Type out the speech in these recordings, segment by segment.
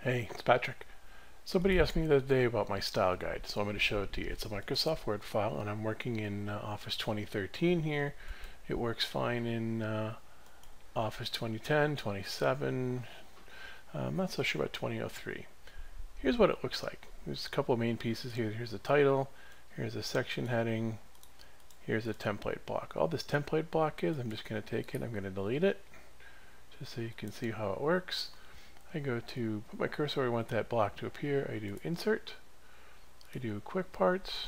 Hey, it's Patrick. Somebody asked me the other day about my style guide, so I'm going to show it to you. It's a Microsoft Word file, and I'm working in Office 2013 here. It works fine in Office 2010, 27. I'm not so sure about 2003. Here's what it looks like. There's a couple of main pieces here. Here's the title, here's a section heading, here's a template block. All this template block is, I'm just going to take it, I'm going to delete it, just so you can see how it works. I go to put my cursor where I want that block to appear. I do insert, I do quick parts,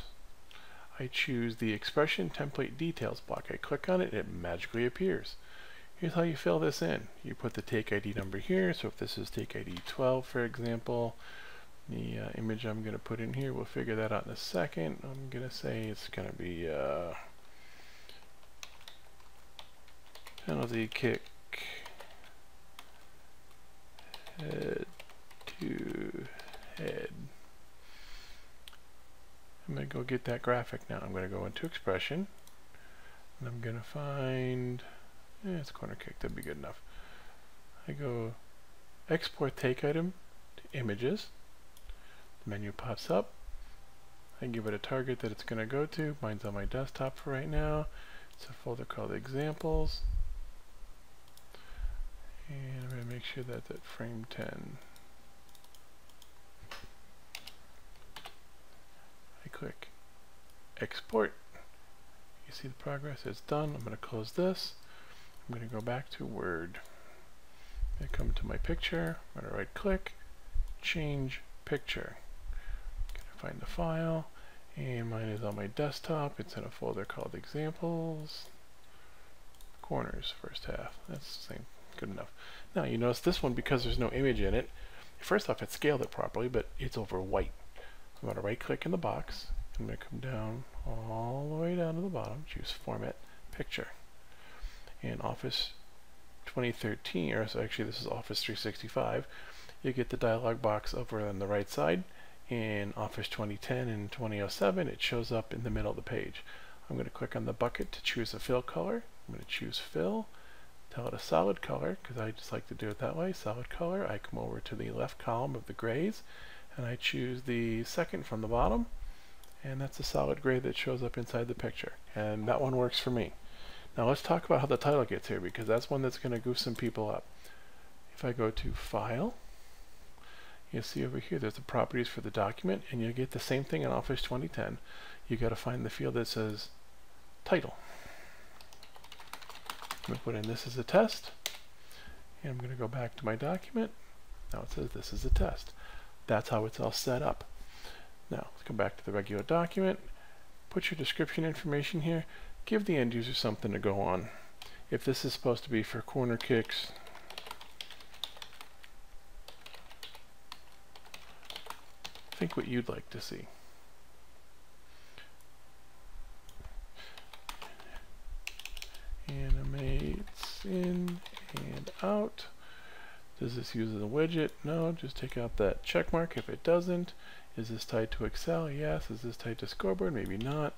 I choose the XPression template details block. I click on it, it magically appears. Here's how you fill this in. You put the take ID number here, so if this is take ID 12 for example, the image I'm going to put in here, we'll figure that out in a second. I'm going to say it's going to be penalty kick head to head. I'm going to go get that graphic now. I'm going to go into XPression and I'm going to find, it's corner kick, that'd be good enough. I go export take item to images. The menu pops up. I give it a target that it's going to go to. Mine's on my desktop for right now. It's a folder called examples. And I'm going to make sure that's at frame 10. I click export. You see the progress, it's done. I'm going to close this. I'm going to go back to Word. I come to my picture. I'm going to right click, change picture. I'm going to find the file, and mine is on my desktop. It's in a folder called examples. Corners, first half. That's the same. Good enough. Now you notice this one, because there's no image in it, first off it scaled it properly, but it's over white. I'm going to right click in the box. I'm going to come down all the way down to the bottom, choose format picture. In Office 2013, or so actually this is Office 365, you get the dialog box over on the right side. In Office 2010 and 2007 it shows up in the middle of the page. I'm going to click on the bucket to choose a fill color. I'm going to choose fill. Tell it a solid color, because I just like to do it that way, solid color. I come over to the left column of the grays, and I choose the second from the bottom, and that's a solid gray that shows up inside the picture, and that one works for me. Now let's talk about how the title gets here, because that's one that's going to goof some people up. If I go to File, you'll see over here there's the properties for the document, and you'll get the same thing in Office 2010. You got to find the field that says Title. I'm going to put in this is a test, and I'm going to go back to my document. Now it says this is a test. That's how it's all set up. Now let's come back to the regular document, put your description information here, give the end user something to go on. If this is supposed to be for corner kicks, think what you'd like to see. Animates in and out. Does this use a widget? No, just take out that check mark if it doesn't. Is this tied to Excel? Yes. Is this tied to scoreboard? Maybe not.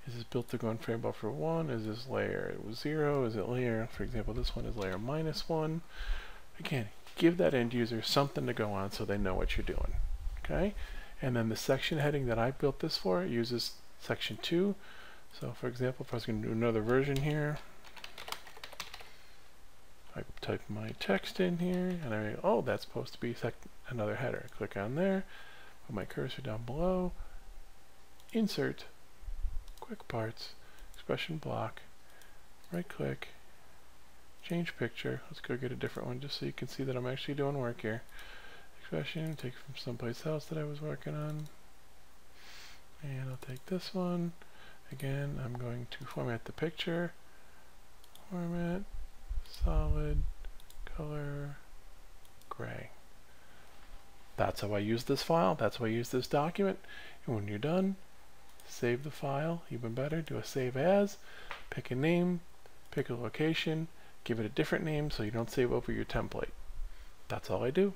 Is this built to go on frame buffer 1? Is this layer 0? Is it layer, for example, this one is layer -1. Again, give that end user something to go on so they know what you're doing. Okay? And then the section heading that I built this for uses section 2. So for example, if I was going to do another version here, I type my text in here, and I oh, that's supposed to be another header. Click on there, put my cursor down below, insert, quick parts, XPression block, right click, change picture. Let's go get a different one just so you can see that I'm actually doing work here. XPression, take from someplace else that I was working on, and I'll take this one. Again, I'm going to format the picture, format, solid color gray. That's how I use this file. That's how I use this document. And when you're done, save the file. Even better, do a save as, pick a name, pick a location, give it a different name so you don't save over your template. That's all I do.